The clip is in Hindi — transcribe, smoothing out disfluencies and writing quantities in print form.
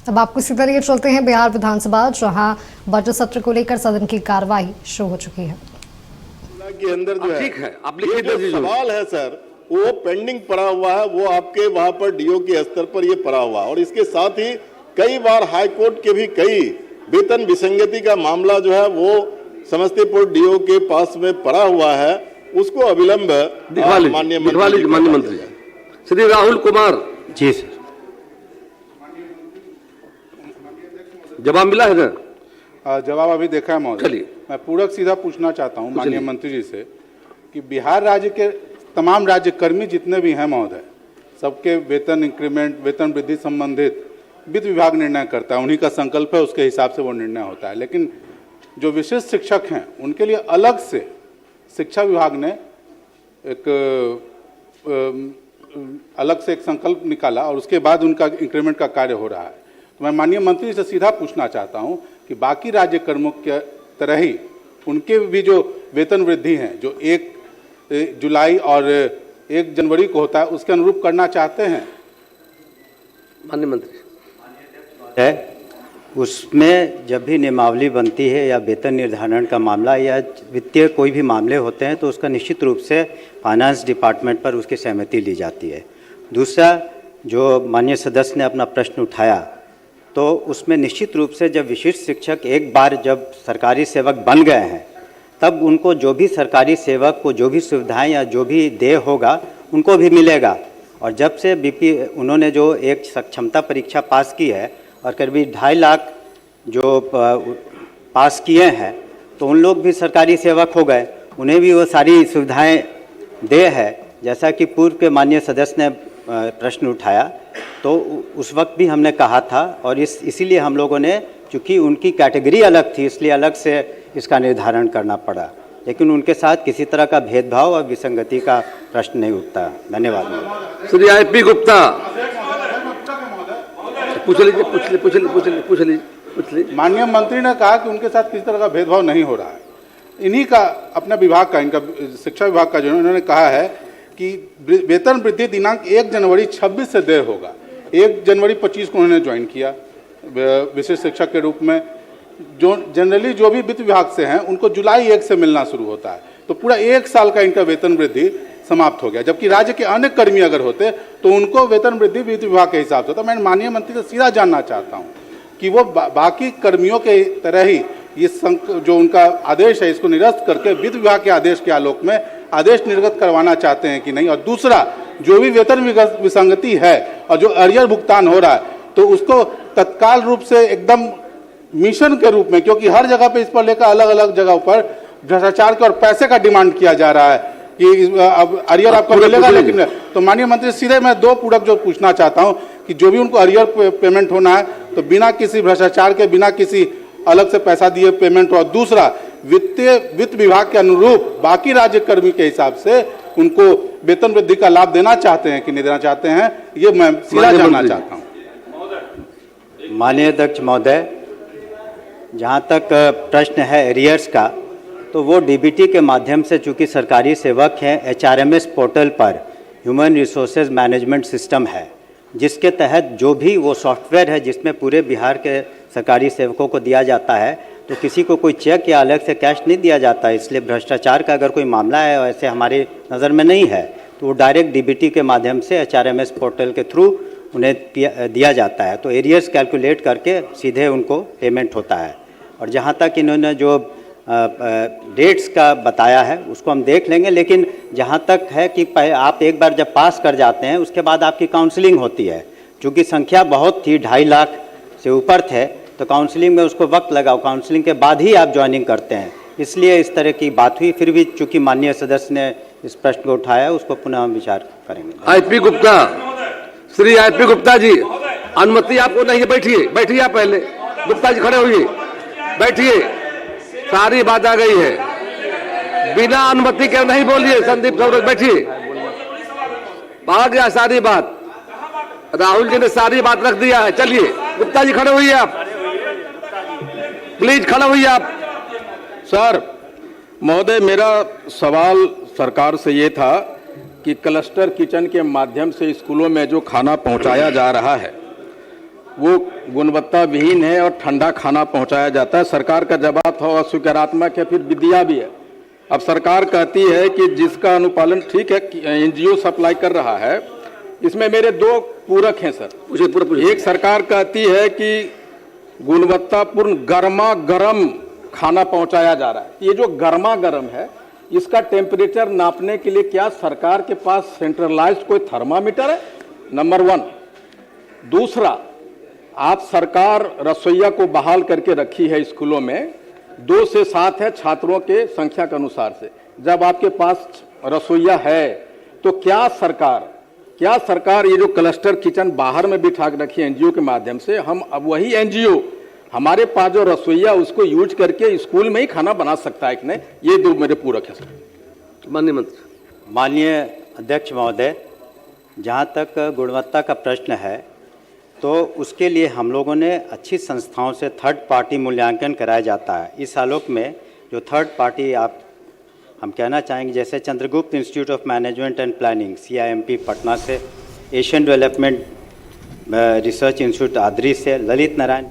अब आपको इसी तरह चलते हैं बिहार विधानसभा, जहां बजट सत्र को लेकर सदन की कार्रवाई शुरू हो चुकी है। के अंदर जो ठीक है, आप ये जो सवाल है सर, वो पेंडिंग पड़ा हुआ है, वो आपके वहां पर डीओ के स्तर पर ये पड़ा हुआ है। और इसके साथ ही कई बार हाई कोर्ट के भी कई वेतन विसंगति का मामला जो है वो समस्तीपुर डीओ के पास में पड़ा हुआ है, उसको अविलंब माननीय मंत्री श्री राहुल कुमार जी सर, जवाब मिला है ना? जवाब अभी देखा है महोदय। चलिए, मैं पूरक सीधा पूछना चाहता हूं माननीय मंत्री जी से कि बिहार राज्य के तमाम राज्य कर्मी जितने भी हैं महोदय, सबके वेतन इंक्रीमेंट, वेतन वृद्धि संबंधित वित्त विभाग निर्णय करता है, उन्हीं का संकल्प है, उसके हिसाब से वो निर्णय होता है। लेकिन जो विशिष्ट शिक्षक हैं उनके लिए अलग से शिक्षा विभाग ने एक अलग से एक संकल्प निकाला और उसके बाद उनका इंक्रीमेंट का कार्य हो रहा है। तो मैं माननीय मंत्री से सीधा पूछना चाहता हूं कि बाकी राज्य कर्मियों के तरह ही उनके भी जो वेतन वृद्धि हैं, जो 1 जुलाई और 1 जनवरी को होता है, उसके अनुरूप करना चाहते हैं? माननीय मंत्री है उसमें जब भी नियमावली बनती है या वेतन निर्धारण का मामला या वित्तीय कोई भी मामले होते हैं तो उसका निश्चित रूप से फाइनेंस डिपार्टमेंट पर उसकी सहमति ली जाती है। दूसरा, जो माननीय सदस्य ने अपना प्रश्न उठाया तो उसमें निश्चित रूप से जब विशिष्ट शिक्षक एक बार जब सरकारी सेवक बन गए हैं तब उनको जो भी सरकारी सेवक को जो भी सुविधाएं या जो भी देय होगा उनको भी मिलेगा। और जब से उन्होंने जो एक सक्षमता परीक्षा पास की है और करीब 2.5 लाख जो पास किए हैं तो उन लोग भी सरकारी सेवक हो गए, उन्हें भी वो सारी सुविधाएं दे है। जैसा कि पूर्व के माननीय सदस्य ने प्रश्न उठाया तो उस वक्त भी हमने कहा था और इसीलिए हम लोगों ने, चूँकि उनकी कैटेगरी अलग थी इसलिए अलग से इसका निर्धारण करना पड़ा, लेकिन उनके साथ किसी तरह का भेदभाव और विसंगति का प्रश्न नहीं उठता। धन्यवाद। श्री IP गुप्ता, पूछ लीजिए। माननीय मंत्री ने कहा कि उनके साथ किसी तरह का भेदभाव नहीं हो रहा है। इन्हीं का अपना विभाग का, इनका शिक्षा विभाग का जो उन्होंने कहा है कि वेतन वृद्धि दिनांक 1 जनवरी 26 से देय होगा। 1 जनवरी 25 को उन्होंने ज्वाइन किया विशेष शिक्षक के रूप में। जो जनरली जो भी वित्त विभाग से हैं उनको जुलाई 1 से मिलना शुरू होता है, तो पूरा 1 साल का इनका वेतन वृद्धि समाप्त हो गया। जबकि राज्य के अन्य कर्मी अगर होते तो उनको वेतन वृद्धि वित्त विभाग के हिसाब से होता। मैं माननीय मंत्री से सीधा जानना चाहता हूँ कि वो बाकी कर्मियों के तरह ही ये जो उनका आदेश है इसको निरस्त करके वित्त विभाग के आदेश के आलोक में आदेश निर्गत करवाना चाहते हैं कि नहीं। और दूसरा, जो भी वेतन विसंगति है और जो अरियर भुगतान हो रहा है तो उसको तत्काल रूप से एकदम मिशन के रूप में, क्योंकि हर जगह पे इस पर लेकर अलग अलग जगह पर भ्रष्टाचार के और पैसे का डिमांड किया जा रहा है कि अब अरियर आपको मिलेगा। लेकिन तो माननीय मंत्री सीधे मैं 2 पूरक जो पूछना चाहता हूं कि जो भी उनको अरियर पेमेंट होना है तो बिना किसी भ्रष्टाचार के, बिना किसी अलग से पैसा दिए पेमेंट हो। और दूसरा, वित्त विभाग के अनुरूप बाकी राज्य कर्मी के हिसाब से उनको वेतन वृद्धि का लाभ देना चाहते हैं कि नहीं देना चाहते हैं, ये मैं सीधा जानना चाहता हूँ। माननीय अध्यक्ष महोदय, जहाँ तक प्रश्न है एरियर्स का, तो वो DBT के माध्यम से, चूँकि सरकारी सेवक हैं, HRMS पोर्टल पर ह्यूमन रिसोर्सेज मैनेजमेंट सिस्टम है जिसके तहत जो भी वो सॉफ्टवेयर है जिसमें पूरे बिहार के सरकारी सेवकों को दिया जाता है, तो किसी को कोई चेक या अलग से कैश नहीं दिया जाता। इसलिए भ्रष्टाचार का अगर कोई मामला है और ऐसे हमारी नज़र में नहीं है तो वो डायरेक्ट DBT के माध्यम से HRMS पोर्टल के थ्रू उन्हें दिया जाता है। तो एरियर्स कैलकुलेट करके सीधे उनको पेमेंट होता है। और जहाँ तक इन्होंने जो डेट्स का बताया है उसको हम देख लेंगे, लेकिन जहाँ तक है कि आप एक बार जब पास कर जाते हैं उसके बाद आपकी काउंसलिंग होती है। चूँकि संख्या बहुत थी, 2.5 लाख से ऊपर थे, तो काउंसलिंग में उसको वक्त लगा, काउंसलिंग के बाद ही आप ज्वाइनिंग करते हैं, इसलिए इस तरह की बात हुई। फिर भी चूँकि माननीय सदस्य ने इस प्रश्न को उठाया उसको पुनः हम विचार करेंगे। IP गुप्ता, श्री IP गुप्ता जी, अनुमति आपको नहीं है, बैठिए आप पहले। गुप्ता जी खड़े होइए, बैठिए, सारी बात आ गई है, बिना अनुमति के नहीं बोलिए। संदीप सौरभ बैठिए, आ गया सारी बात, राहुल जी ने सारी बात रख दिया है। चलिए गुप्ता जी खड़े होइए, आप प्लीज खड़े होइए आप। सर महोदय, मेरा सवाल सरकार से ये था कि क्लस्टर किचन के माध्यम से स्कूलों में जो खाना पहुंचाया जा रहा है वो गुणवत्ता विहीन है और ठंडा खाना पहुंचाया जाता है। सरकार का जवाब था सकारात्मक है, फिर विद्या भी है। अब सरकार कहती है कि जिसका अनुपालन ठीक है, एनजीओ सप्लाई कर रहा है। इसमें मेरे दो पूरक हैं सर। एक सरकार कहती है कि गुणवत्तापूर्ण गर्मा गर्म खाना पहुंचाया जा रहा है। ये जो गर्मा गर्म है, इसका टेम्परेचर नापने के लिए क्या सरकार के पास सेंट्रलाइज्ड कोई थर्मामीटर है? नंबर 1। दूसरा, आप सरकार रसोइया को बहाल करके रखी है स्कूलों में, 2 से 7 है छात्रों के संख्या के अनुसार से। जब आपके पास रसोइया है तो क्या सरकार ये जो क्लस्टर किचन बाहर में बिठा के रखी है एनजीओ के माध्यम से, हम अब वही एनजीओ हमारे पास जो रसोइया उसको यूज करके स्कूल में ही खाना बना सकता है कि नहीं? ये 2 मेरे पूरक है सर। माननीय मंत्री। माननीय अध्यक्ष महोदय, जहाँ तक गुणवत्ता का प्रश्न है तो उसके लिए हम लोगों ने अच्छी संस्थाओं से थर्ड पार्टी मूल्यांकन कराया जाता है। इस आलोक में जो थर्ड पार्टी हम कहना चाहेंगे, जैसे Chandragupta institute of management and planning CIMP Patna से, एशियन डेवलपमेंट रिसर्च इंस्टीट्यूट आदरी से, ललित नारायण